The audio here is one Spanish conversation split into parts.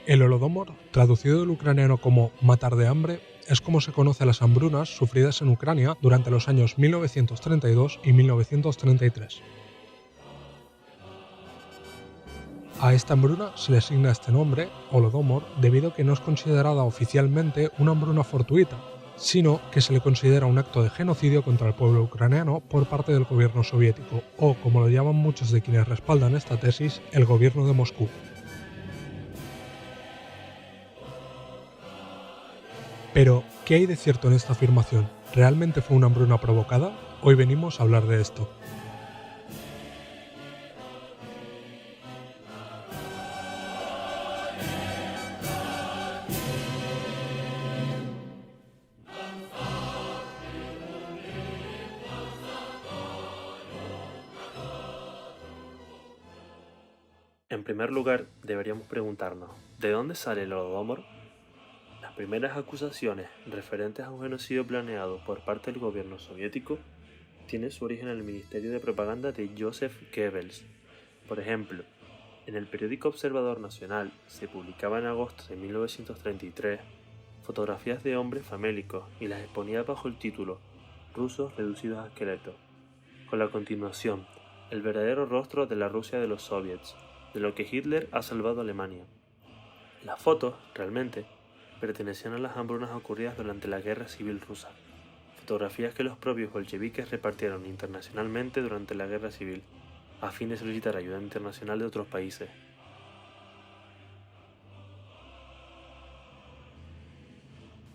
El Holodomor, traducido del ucraniano como matar de hambre, es como se conoce a las hambrunas sufridas en Ucrania durante los años 1932 y 1933. A esta hambruna se le asigna este nombre, Holodomor, debido a que no es considerada oficialmente una hambruna fortuita, sino que se le considera un acto de genocidio contra el pueblo ucraniano por parte del gobierno soviético, o, como lo llaman muchos de quienes respaldan esta tesis, el gobierno de Moscú. Pero, ¿qué hay de cierto en esta afirmación? ¿Realmente fue una hambruna provocada? Hoy venimos a hablar de esto. En primer lugar, deberíamos preguntarnos, ¿de dónde sale el Holodomor? Las primeras acusaciones referentes a un genocidio planeado por parte del gobierno soviético tienen su origen en el Ministerio de Propaganda de Joseph Goebbels. Por ejemplo, en el periódico Observador Nacional se publicaba en agosto de 1933 fotografías de hombres famélicos y las exponía bajo el título «Rusos reducidos a esqueletos», con la continuación «El verdadero rostro de la Rusia de los soviets», de lo que Hitler ha salvado a Alemania. Las fotos, realmente, pertenecían a las hambrunas ocurridas durante la Guerra Civil Rusa, fotografías que los propios bolcheviques repartieron internacionalmente durante la Guerra Civil, a fin de solicitar ayuda internacional de otros países.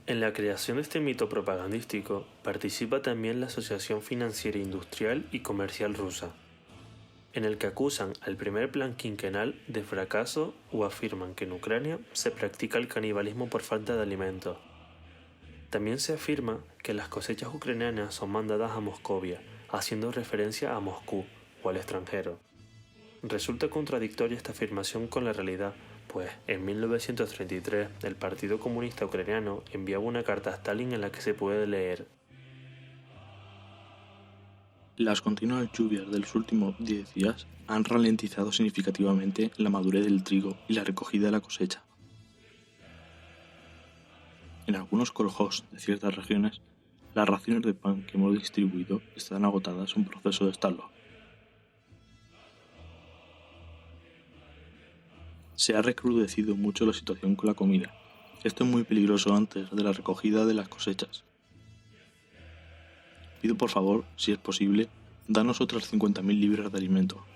En la creación de este mito propagandístico participa también la Asociación Financiera Industrial y Comercial Rusa, en el que acusan al primer plan quinquenal de fracaso o afirman que en Ucrania se practica el canibalismo por falta de alimentos. También se afirma que las cosechas ucranianas son mandadas a Moscovia, haciendo referencia a Moscú o al extranjero. Resulta contradictoria esta afirmación con la realidad, pues en 1933 el Partido Comunista Ucraniano enviaba una carta a Stalin en la que se puede leer: las continuas lluvias de los últimos 10 días han ralentizado significativamente la madurez del trigo y la recogida de la cosecha. En algunos kolhos de ciertas regiones, las raciones de pan que hemos distribuido están agotadas en proceso de estallo. Se ha recrudecido mucho la situación con la comida. Esto es muy peligroso antes de la recogida de las cosechas. Pido por favor, si es posible, danos otras 50.000 libras de alimento.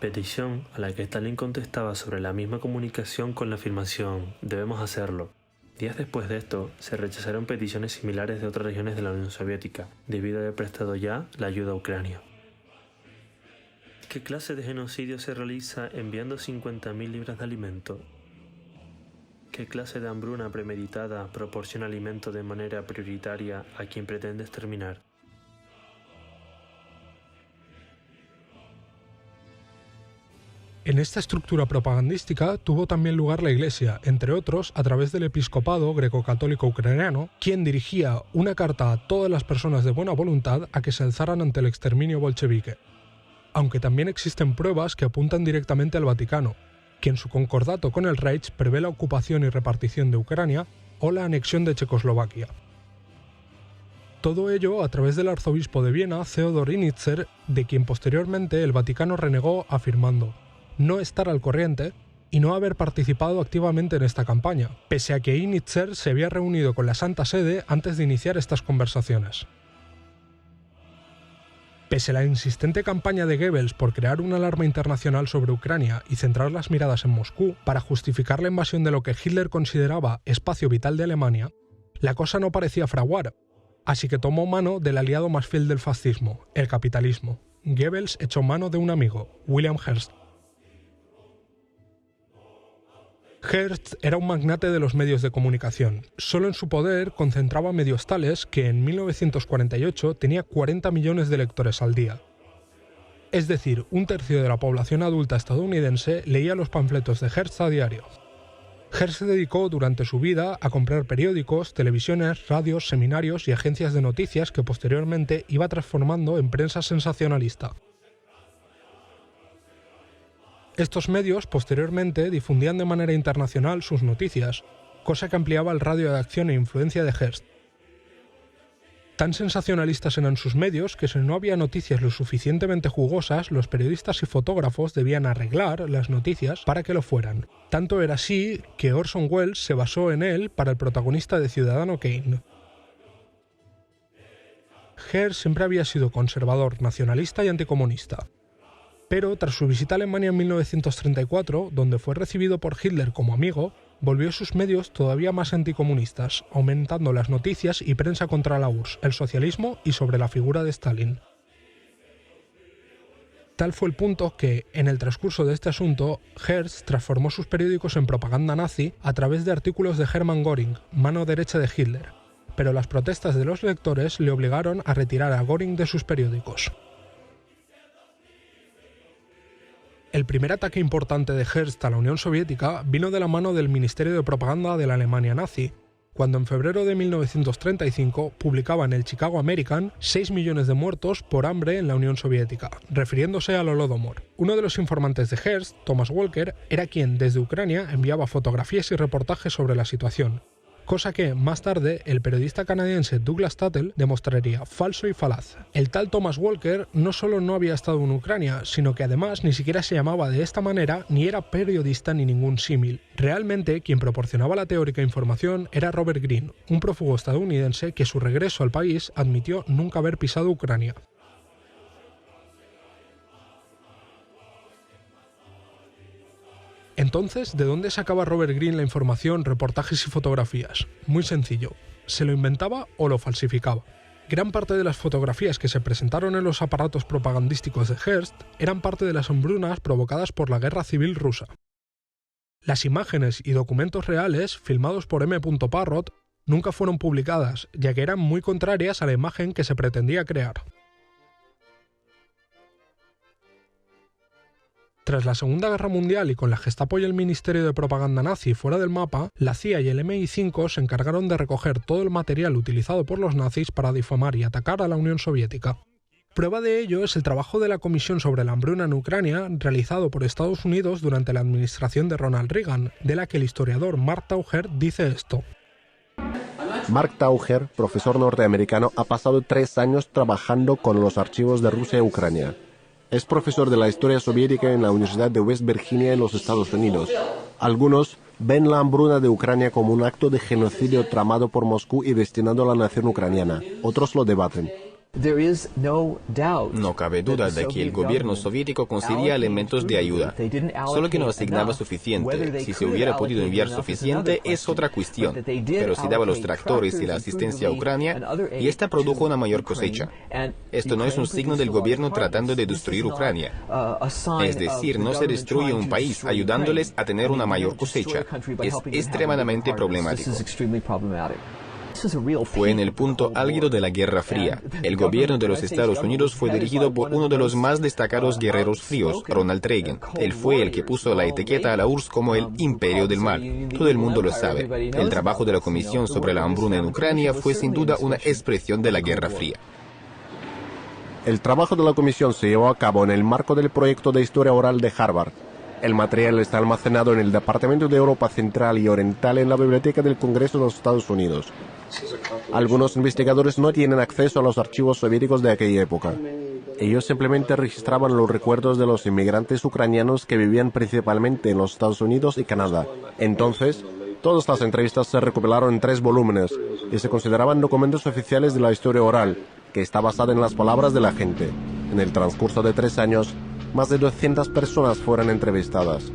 Petición a la que Stalin contestaba sobre la misma comunicación con la afirmación «debemos hacerlo». Días después de esto, se rechazaron peticiones similares de otras regiones de la Unión Soviética, debido a haber prestado ya la ayuda a Ucrania. ¿Qué clase de genocidio se realiza enviando 50.000 libras de alimento? ¿Qué clase de hambruna premeditada proporciona alimento de manera prioritaria a quien pretende exterminar? En esta estructura propagandística tuvo también lugar la Iglesia, entre otros a través del episcopado greco-católico ucraniano, quien dirigía una carta a todas las personas de buena voluntad a que se alzaran ante el exterminio bolchevique. Aunque también existen pruebas que apuntan directamente al Vaticano, que en su concordato con el Reich prevé la ocupación y repartición de Ucrania o la anexión de Checoslovaquia. Todo ello a través del arzobispo de Viena, Theodor Innitzer, de quien posteriormente el Vaticano renegó afirmando no estar al corriente y no haber participado activamente en esta campaña, pese a que Innitzer se había reunido con la Santa Sede antes de iniciar estas conversaciones. Pese a la insistente campaña de Goebbels por crear una alarma internacional sobre Ucrania y centrar las miradas en Moscú para justificar la invasión de lo que Hitler consideraba espacio vital de Alemania, la cosa no parecía fraguar, así que tomó mano del aliado más fiel del fascismo, el capitalismo. Goebbels echó mano de un amigo, William Hearst. Hearst era un magnate de los medios de comunicación. Solo en su poder concentraba medios tales que en 1948 tenía 40 millones de lectores al día. Es decir, un tercio de la población adulta estadounidense leía los panfletos de Hearst a diario. Hearst se dedicó durante su vida a comprar periódicos, televisiones, radios, seminarios y agencias de noticias que posteriormente iba transformando en prensa sensacionalista. Estos medios posteriormente difundían de manera internacional sus noticias, cosa que ampliaba el radio de acción e influencia de Hearst. Tan sensacionalistas eran sus medios que si no había noticias lo suficientemente jugosas, los periodistas y fotógrafos debían arreglar las noticias para que lo fueran. Tanto era así que Orson Welles se basó en él para el protagonista de Ciudadano Kane. Hearst siempre había sido conservador, nacionalista y anticomunista. Pero tras su visita a Alemania en 1934, donde fue recibido por Hitler como amigo, volvió sus medios todavía más anticomunistas, aumentando las noticias y prensa contra la URSS, el socialismo y sobre la figura de Stalin. Tal fue el punto que, en el transcurso de este asunto, Hearst transformó sus periódicos en propaganda nazi a través de artículos de Hermann Göring, mano derecha de Hitler, pero las protestas de los lectores le obligaron a retirar a Göring de sus periódicos. El primer ataque importante de Hearst a la Unión Soviética vino de la mano del Ministerio de Propaganda de la Alemania nazi, cuando en febrero de 1935 publicaba en el Chicago American 6 millones de muertos por hambre en la Unión Soviética, refiriéndose al Holodomor. Uno de los informantes de Hearst, Thomas Walker, era quien desde Ucrania enviaba fotografías y reportajes sobre la situación, cosa que, más tarde, el periodista canadiense Douglas Tuttle demostraría falso y falaz. El tal Thomas Walker no solo no había estado en Ucrania, sino que además ni siquiera se llamaba de esta manera, ni era periodista ni ningún símil. Realmente, quien proporcionaba la teórica información era Robert Greene, un prófugo estadounidense que a su regreso al país admitió nunca haber pisado Ucrania. Entonces, ¿de dónde sacaba Robert Greene la información, reportajes y fotografías? Muy sencillo, ¿se lo inventaba o lo falsificaba? Gran parte de las fotografías que se presentaron en los aparatos propagandísticos de Hearst eran parte de las hambrunas provocadas por la Guerra Civil Rusa. Las imágenes y documentos reales, filmados por M. Parrott, nunca fueron publicadas, ya que eran muy contrarias a la imagen que se pretendía crear. Tras la Segunda Guerra Mundial y con la Gestapo y el Ministerio de Propaganda nazi fuera del mapa, la CIA y el MI5 se encargaron de recoger todo el material utilizado por los nazis para difamar y atacar a la Unión Soviética. Prueba de ello es el trabajo de la Comisión sobre la Hambruna en Ucrania, realizado por Estados Unidos durante la administración de Ronald Reagan, de la que el historiador Mark Taucher dice esto. Mark Taucher, profesor norteamericano, ha pasado 3 años trabajando con los archivos de Rusia y Ucrania. Es profesor de la historia soviética en la Universidad de West Virginia en los Estados Unidos. Algunos ven la hambruna de Ucrania como un acto de genocidio tramado por Moscú y destinado a la nación ucraniana. Otros lo debaten. No cabe duda de que el gobierno soviético concedía elementos de ayuda, solo que no asignaba suficiente. Si se hubiera podido enviar suficiente es otra cuestión, pero se daba los tractores y la asistencia a Ucrania y esta produjo una mayor cosecha. Esto no es un signo del gobierno tratando de destruir Ucrania. Es decir, no se destruye un país ayudándoles a tener una mayor cosecha. Es extremadamente problemático. Fue en el punto álgido de la Guerra Fría. El gobierno de los Estados Unidos fue dirigido por uno de los más destacados guerreros fríos, Ronald Reagan. Él fue el que puso la etiqueta a la URSS como el imperio del mal. Todo el mundo lo sabe. El trabajo de la Comisión sobre la Hambruna en Ucrania fue sin duda una expresión de la Guerra Fría. El trabajo de la comisión se llevó a cabo en el marco del proyecto de historia oral de Harvard. El material está almacenado en el Departamento de Europa Central y Oriental en la Biblioteca del Congreso de los Estados Unidos. Algunos investigadores no tienen acceso a los archivos soviéticos de aquella época. Ellos simplemente registraban los recuerdos de los inmigrantes ucranianos que vivían principalmente en los Estados Unidos y Canadá. Entonces, todas las entrevistas se recopilaron en 3 volúmenes y se consideraban documentos oficiales de la historia oral, que está basada en las palabras de la gente. En el transcurso de 3 años, más de 200 personas fueron entrevistadas.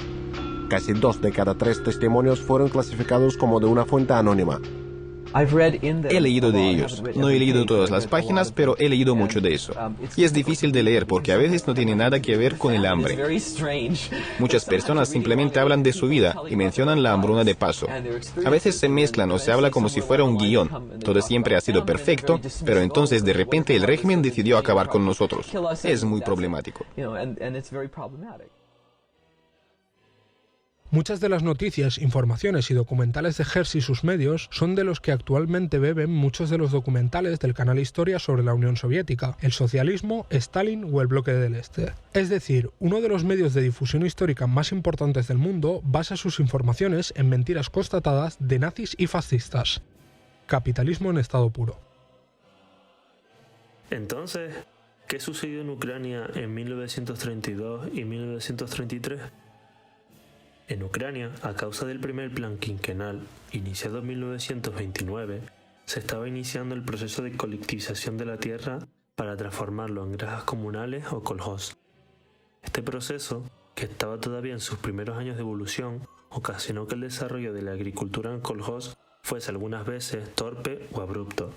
Casi 2 de cada 3 testimonios fueron clasificados como de una fuente anónima. He leído de ellos. No he leído todas las páginas, pero he leído mucho de eso. Y es difícil de leer porque a veces no tiene nada que ver con el hambre. Muchas personas simplemente hablan de su vida y mencionan la hambruna de paso. A veces se mezclan o se habla como si fuera un guión. Todo siempre ha sido perfecto, pero entonces de repente el régimen decidió acabar con nosotros. Es muy problemático. Muchas de las noticias, informaciones y documentales de Hearst y sus medios son de los que actualmente beben muchos de los documentales del canal Historia sobre la Unión Soviética, el socialismo, Stalin o el bloque del Este. Es decir, uno de los medios de difusión histórica más importantes del mundo basa sus informaciones en mentiras constatadas de nazis y fascistas. Capitalismo en estado puro. Entonces, ¿qué sucedió en Ucrania en 1932 y 1933? En Ucrania, a causa del primer plan quinquenal, iniciado en 1929, se estaba iniciando el proceso de colectivización de la tierra para transformarlo en granjas comunales o kolhos. Este proceso, que estaba todavía en sus primeros años de evolución, ocasionó que el desarrollo de la agricultura en kolhos fuese algunas veces torpe o abrupto.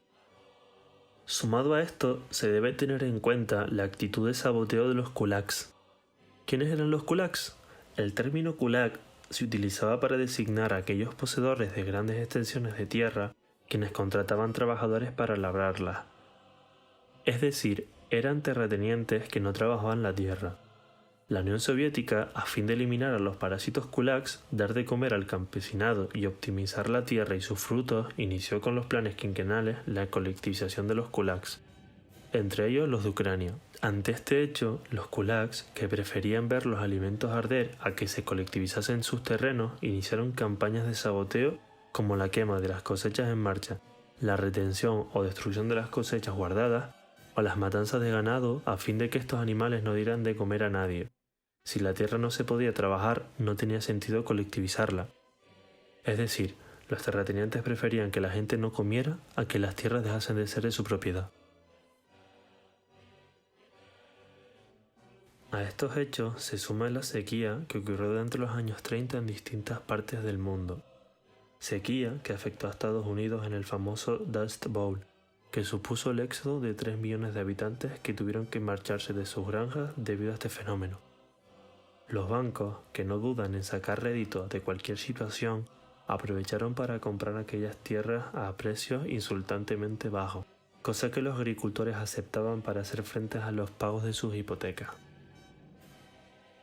Sumado a esto, se debe tener en cuenta la actitud de saboteo de los kulaks. ¿Quiénes eran los kulaks? El término kulak se utilizaba para designar a aquellos poseedores de grandes extensiones de tierra quienes contrataban trabajadores para labrarlas. Es decir, eran terratenientes que no trabajaban la tierra. La Unión Soviética, a fin de eliminar a los parásitos kulaks, dar de comer al campesinado y optimizar la tierra y sus frutos, inició con los planes quinquenales la colectivización de los kulaks, entre ellos los de Ucrania. Ante este hecho, los kulaks, que preferían ver los alimentos arder a que se colectivizasen sus terrenos, iniciaron campañas de saboteo como la quema de las cosechas en marcha, la retención o destrucción de las cosechas guardadas, o las matanzas de ganado a fin de que estos animales no dieran de comer a nadie. Si la tierra no se podía trabajar, no tenía sentido colectivizarla. Es decir, los terratenientes preferían que la gente no comiera a que las tierras dejasen de ser de su propiedad. A estos hechos se suma la sequía que ocurrió durante los años 30 en distintas partes del mundo. Sequía que afectó a Estados Unidos en el famoso Dust Bowl, que supuso el éxodo de 3 millones de habitantes que tuvieron que marcharse de sus granjas debido a este fenómeno. Los bancos, que no dudan en sacar rédito de cualquier situación, aprovecharon para comprar aquellas tierras a precios insultantemente bajos, cosa que los agricultores aceptaban para hacer frente a los pagos de sus hipotecas.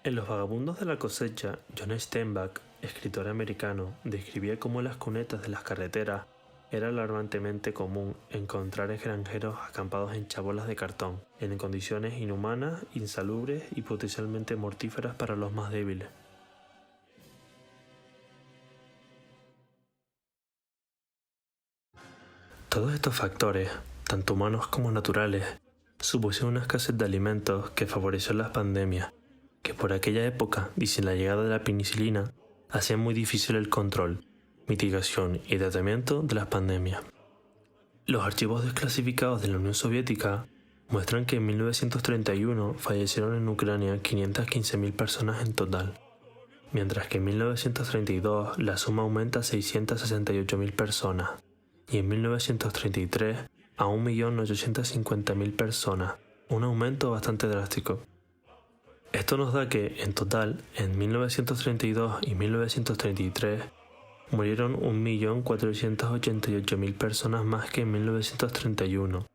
En Los vagabundos de la cosecha, John Steinbeck, escritor americano, describía cómo en las cunetas de las carreteras era alarmantemente común encontrar extranjeros acampados en chabolas de cartón, en condiciones inhumanas, insalubres y potencialmente mortíferas para los más débiles. Todos estos factores, tanto humanos como naturales, supusieron una escasez de alimentos que favoreció las pandemias, que por aquella época y sin la llegada de la penicilina, hacían muy difícil el control, mitigación y tratamiento de las pandemias. Los archivos desclasificados de la Unión Soviética muestran que en 1931 fallecieron en Ucrania 515.000 personas en total, mientras que en 1932 la suma aumenta a 668.000 personas y en 1933 a 1.850.000 personas, un aumento bastante drástico. Esto nos da que, en total, en 1932 y 1933, murieron 1.488.000 personas más que en 1931.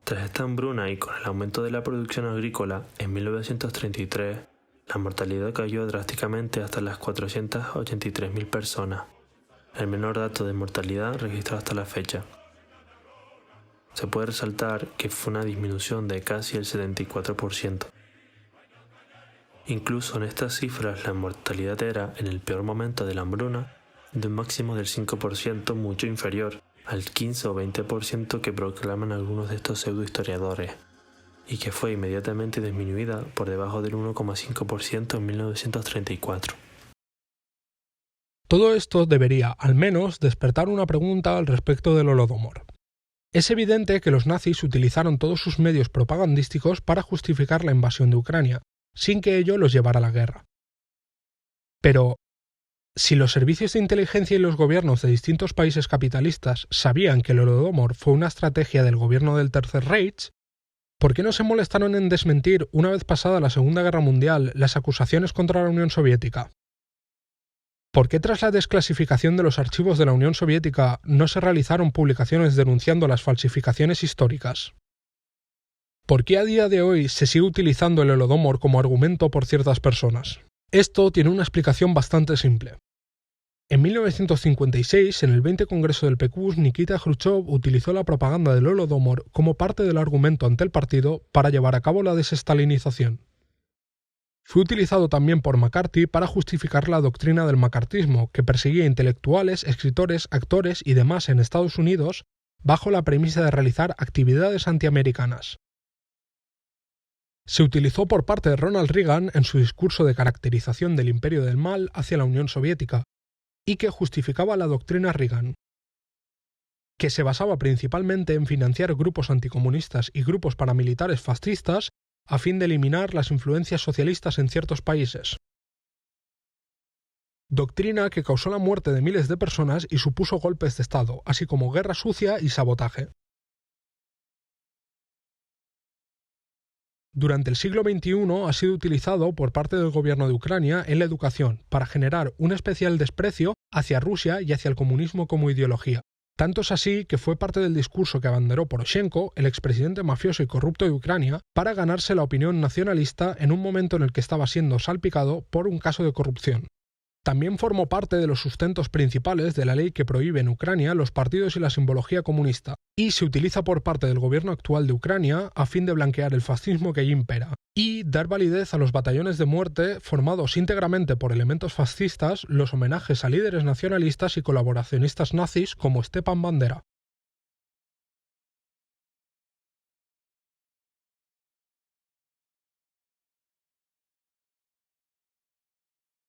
Tras esta hambruna y con el aumento de la producción agrícola, en 1933, la mortalidad cayó drásticamente hasta las 483.000 personas, el menor dato de mortalidad registrado hasta la fecha. Se puede resaltar que fue una disminución de casi el 74%. Incluso en estas cifras la mortalidad era, en el peor momento de la hambruna, de un máximo del 5%, mucho inferior al 15 o 20% que proclaman algunos de estos pseudohistoriadores, y que fue inmediatamente disminuida por debajo del 1,5% en 1934. Todo esto debería, al menos, despertar una pregunta al respecto del Holodomor. Es evidente que los nazis utilizaron todos sus medios propagandísticos para justificar la invasión de Ucrania, sin que ello los llevara a la guerra. Pero, si los servicios de inteligencia y los gobiernos de distintos países capitalistas sabían que el Holodomor fue una estrategia del gobierno del Tercer Reich, ¿por qué no se molestaron en desmentir, una vez pasada la Segunda Guerra Mundial, las acusaciones contra la Unión Soviética? ¿Por qué tras la desclasificación de los archivos de la Unión Soviética no se realizaron publicaciones denunciando las falsificaciones históricas? ¿Por qué a día de hoy se sigue utilizando el Holodomor como argumento por ciertas personas? Esto tiene una explicación bastante simple. En 1956, en el 20 Congreso del PQS, Nikita Khrushchev utilizó la propaganda del Holodomor como parte del argumento ante el partido para llevar a cabo la desestalinización. Fue utilizado también por McCarthy para justificar la doctrina del macartismo, que perseguía intelectuales, escritores, actores y demás en Estados Unidos bajo la premisa de realizar actividades antiamericanas. Se utilizó por parte de Ronald Reagan en su discurso de caracterización del imperio del mal hacia la Unión Soviética, y que justificaba la doctrina Reagan, que se basaba principalmente en financiar grupos anticomunistas y grupos paramilitares fascistas a fin de eliminar las influencias socialistas en ciertos países. Doctrina que causó la muerte de miles de personas y supuso golpes de Estado, así como guerra sucia y sabotaje. Durante el siglo XXI ha sido utilizado por parte del gobierno de Ucrania en la educación para generar un especial desprecio hacia Rusia y hacia el comunismo como ideología. Tanto es así que fue parte del discurso que abanderó Poroshenko, el expresidente mafioso y corrupto de Ucrania, para ganarse la opinión nacionalista en un momento en el que estaba siendo salpicado por un caso de corrupción. También formó parte de los sustentos principales de la ley que prohíbe en Ucrania los partidos y la simbología comunista, y se utiliza por parte del gobierno actual de Ucrania a fin de blanquear el fascismo que allí impera, y dar validez a los batallones de muerte formados íntegramente por elementos fascistas, los homenajes a líderes nacionalistas y colaboracionistas nazis como Stepan Bandera.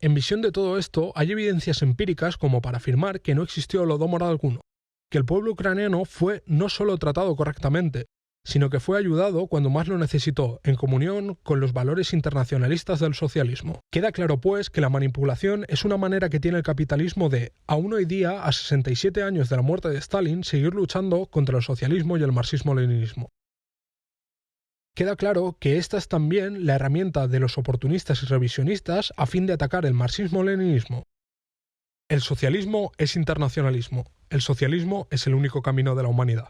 En visión de todo esto, hay evidencias empíricas como para afirmar que no existió Holodomor alguno, que el pueblo ucraniano fue no solo tratado correctamente, sino que fue ayudado cuando más lo necesitó, en comunión con los valores internacionalistas del socialismo. Queda claro, pues, que la manipulación es una manera que tiene el capitalismo de, aún hoy día, a 67 años de la muerte de Stalin, seguir luchando contra el socialismo y el marxismo-leninismo. Queda claro que esta es también la herramienta de los oportunistas y revisionistas a fin de atacar el marxismo-leninismo. El socialismo es internacionalismo. El socialismo es el único camino de la humanidad.